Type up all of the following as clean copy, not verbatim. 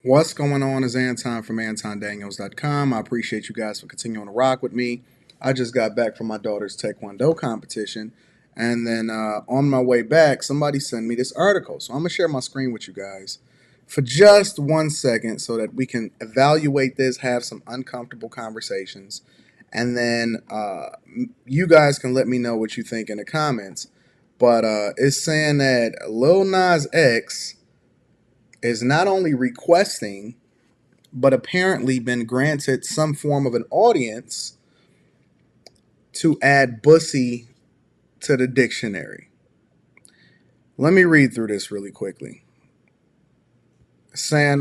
What's going on is Anton from AntonDaniels.com. I appreciate you guys for continuing to rock with me. I just got back from my daughter's Taekwondo competition. And then on my way back, somebody sent me this article. So I'm going to share my screen with you guys for just 1 second so that we can evaluate this, have some uncomfortable conversations. And then you guys can let me know what you think in the comments. But it's saying that Lil Nas X is not only requesting, but apparently been granted some form of an audience to add Bussy to the dictionary. Let me read through this really quickly. Saying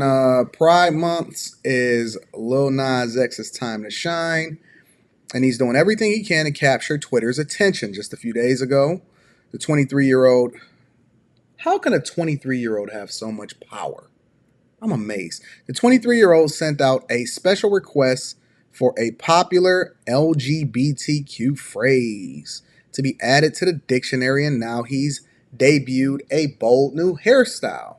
Pride Month is Lil Nas X's time to shine, and he's doing everything he can to capture Twitter's attention. Just a few days ago, the 23-year-old... How can a 23-year-old have so much power? I'm amazed. The 23-year-old sent out a special request for a popular LGBTQ phrase to be added to the dictionary, and now he's debuted a bold new hairstyle.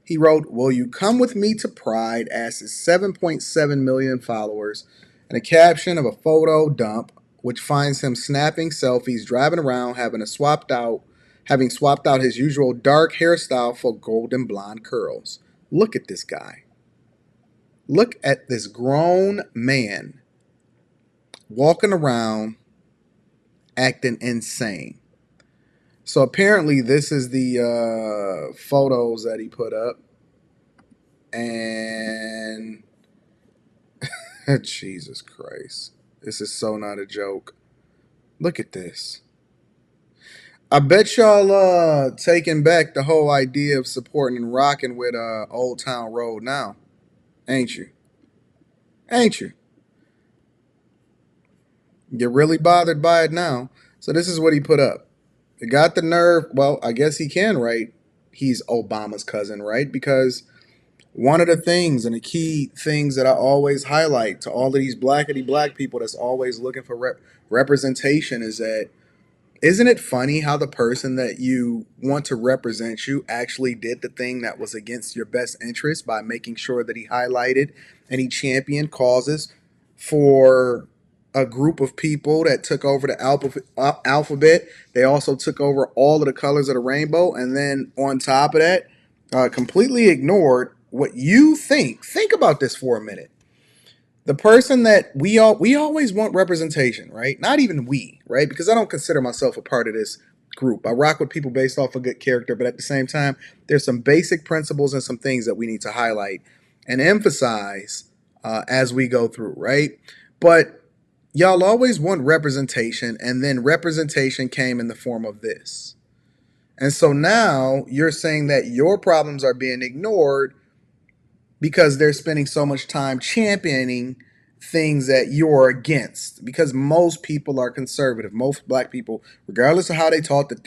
He wrote, "Will you come with me to Pride?" As his 7.7 million followers, and a caption of a photo dump, which finds him snapping selfies, driving around, having swapped out his usual dark hairstyle for golden blonde curls. Look at this guy. Look at this grown man walking around acting insane. So apparently this is the photos that he put up. And Jesus Christ. This is so not a joke. Look at this. I bet y'all taking back the whole idea of supporting and rocking with Old Town Road now. Ain't you? Ain't you? You're really bothered by it now. So this is what he put up. He got the nerve. Well, I guess he can, right? He's Obama's cousin, right? Because one of the things and the key things that I always highlight to all of these blackity black people that's always looking for representation is that, isn't it funny how the person that you want to represent you actually did the thing that was against your best interest by making sure that he highlighted and he championed causes for a group of people that took over the alphabet. They also took over all of the colors of the rainbow. And then on top of that, completely ignored what you think. Think about this for a minute. The person that we always want representation, right? Not even we, right? Because I don't consider myself a part of this group. I rock with people based off of good character, but at the same time, there's some basic principles and some things that we need to highlight and emphasize as we go through, right? But y'all always want representation, and then representation came in the form of this. And so now you're saying that your problems are being ignored because they're spending so much time championing things that you're against. Because most people are conservative. Most black people, regardless of how they taught to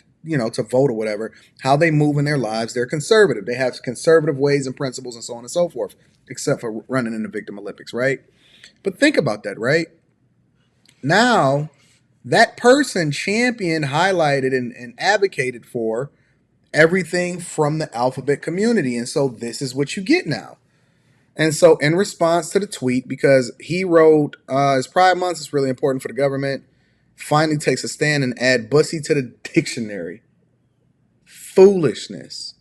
vote or whatever, how they move in their lives, they're conservative. They have conservative ways and principles and so on and so forth, except for running in the Victim Olympics, right? But think about that, right? Now, that person championed, highlighted, and advocated for everything from the alphabet community. And so this is what you get now. And so in response to the tweet, because he wrote, his Pride Month is really important for the government, finally takes a stand and add Bussy to the dictionary. Foolishness.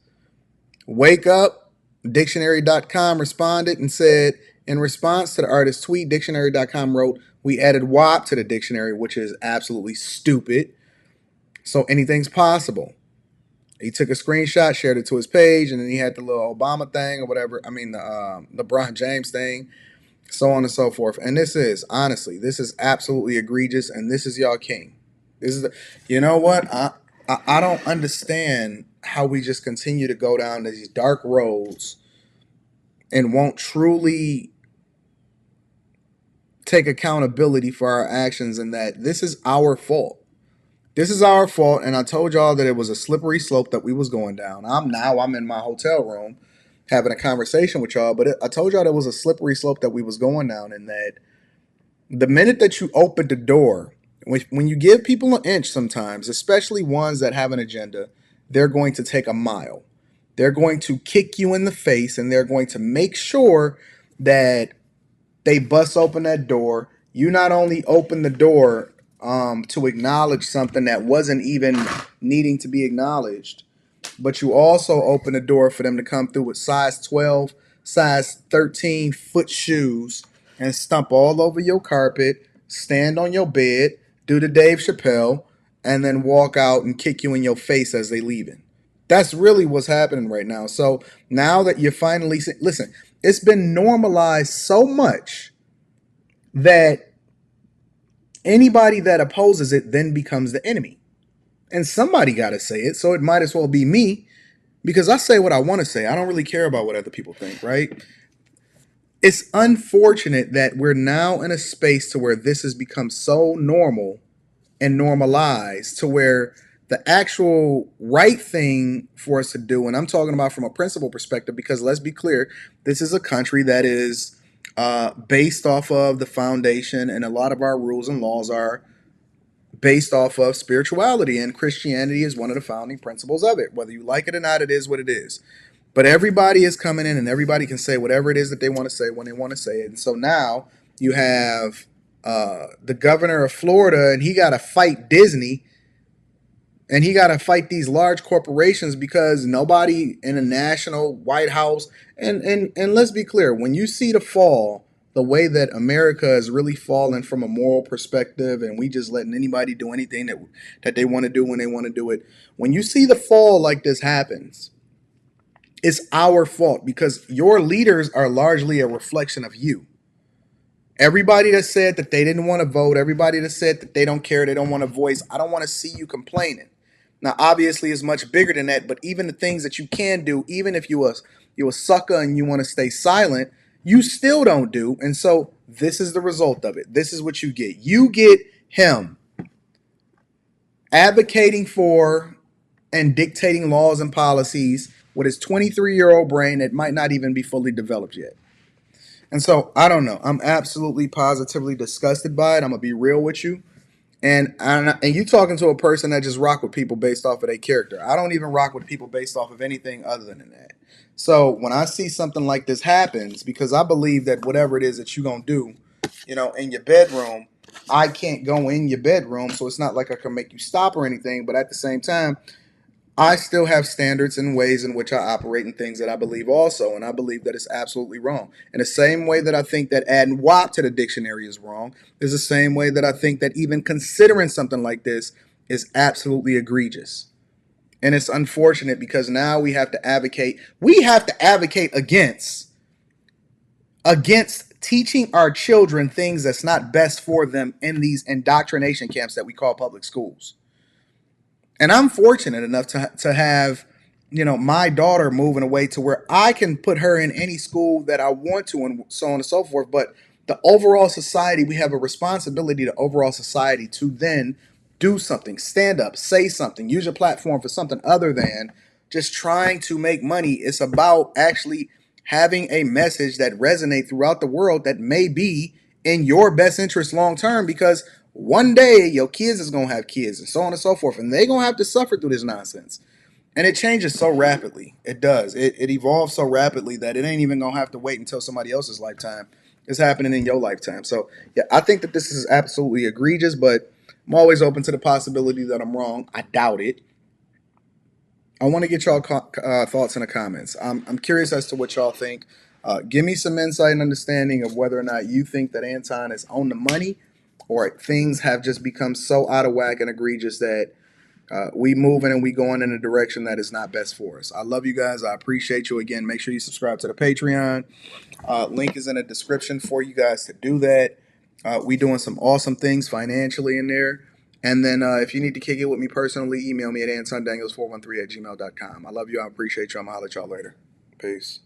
Wake Up, Dictionary.com responded and said, in response to the artist's tweet, Dictionary.com wrote, "We added WAP to the dictionary," which is absolutely stupid. So anything's possible. He took a screenshot, shared it to his page, and then he had the little Obama thing or whatever. I mean, the LeBron James thing, so on and so forth. And this is, honestly, this is absolutely egregious, and this is y'all king. This is, you know what? I don't understand how we just continue to go down these dark roads and won't truly take accountability for our actions, and that this is our fault. This is our fault, and I told y'all that it was a slippery slope that we was going down. I'm in my hotel room having a conversation with y'all, but I told y'all there was a slippery slope that we was going down, and that the minute that you open the door, when you give people an inch sometimes, especially ones that have an agenda, they're going to take a mile. They're going to kick you in the face, and they're going to make sure that they bust open that door. You not only open the door to acknowledge something that wasn't even needing to be acknowledged, but you also open the door for them to come through with size 12, size 13 foot shoes and stomp all over your carpet, stand on your bed, do the Dave Chappelle, and then walk out and kick you in your face as they leaving. That's really what's happening right now. So now that you're finally, listen, it's been normalized so much that anybody that opposes it then becomes the enemy. And somebody got to say it, so it might as well be me, because I say what I want to say. I don't really care about what other people think, right? It's unfortunate that we're now in a space to where this has become so normal and normalized to where the actual right thing for us to do, and I'm talking about from a principle perspective, because let's be clear, this is a country that is based off of the foundation, and a lot of our rules and laws are based off of spirituality, and Christianity is one of the founding principles of it. Whether you like it or not, it is what it is. But everybody is coming in, and everybody can say whatever it is that they want to say when they want to say it. And so now you have the governor of Florida, and he got to fight Disney, and he got to fight these large corporations because nobody in a national White House. And let's be clear, when you see the fall, the way that America has really fallen from a moral perspective, and we just letting anybody do anything that they want to do when they want to do it. When you see the fall like this happens, it's our fault because your leaders are largely a reflection of you. Everybody that said that they didn't want to vote, everybody that said that they don't care, they don't want to voice, I don't want to see you complaining. Now, obviously, it's much bigger than that, but even the things that you can do, even if you a sucker and you want to stay silent, you still don't do. And so this is the result of it. This is what you get. You get him advocating for and dictating laws and policies with his 23-year-old brain that might not even be fully developed yet. And so I don't know. I'm absolutely positively disgusted by it. I'm gonna be real with you. And you talking to a person that just rock with people based off of their character. I don't even rock with people based off of anything other than that. So when I see something like this happens, because I believe that whatever it is that you're gonna do, in your bedroom, I can't go in your bedroom, so it's not like I can make you stop or anything. But at the same time, I still have standards and ways in which I operate and things that I believe also, and I believe that it's absolutely wrong. In the same way that I think that adding WAP to the dictionary is wrong, is the same way that I think that even considering something like this is absolutely egregious. And it's unfortunate because now we have to advocate. We have to advocate against teaching our children things that's not best for them in these indoctrination camps that we call public schools. And I'm fortunate enough to have, my daughter moving away to where I can put her in any school that I want to, and so on and so forth. But the overall society, we have a responsibility to overall society to then do something, stand up, say something, use your platform for something other than just trying to make money. It's about actually having a message that resonates throughout the world that may be in your best interest long term, because one day your kids is going to have kids and so on and so forth, and they're going to have to suffer through this nonsense. And it changes so rapidly. It does. It evolves so rapidly that it ain't even going to have to wait until somebody else's lifetime. It's happening in your lifetime. So, yeah, I think that this is absolutely egregious, but I'm always open to the possibility that I'm wrong. I doubt it. I want to get y'all thoughts in the comments. I'm curious as to what y'all think. Give me some insight and understanding of whether or not you think that Anton is on the money, or things have just become so out of whack and egregious that we moving and we going in a direction that is not best for us. I love you guys. I appreciate you. Again, make sure you subscribe to the Patreon. Link is in the description for you guys to do that. We doing some awesome things financially in there. And then if you need to kick it with me personally, email me at antondaniels413 at gmail.com. I love you. I appreciate you. I'm going to holler at y'all later. Peace.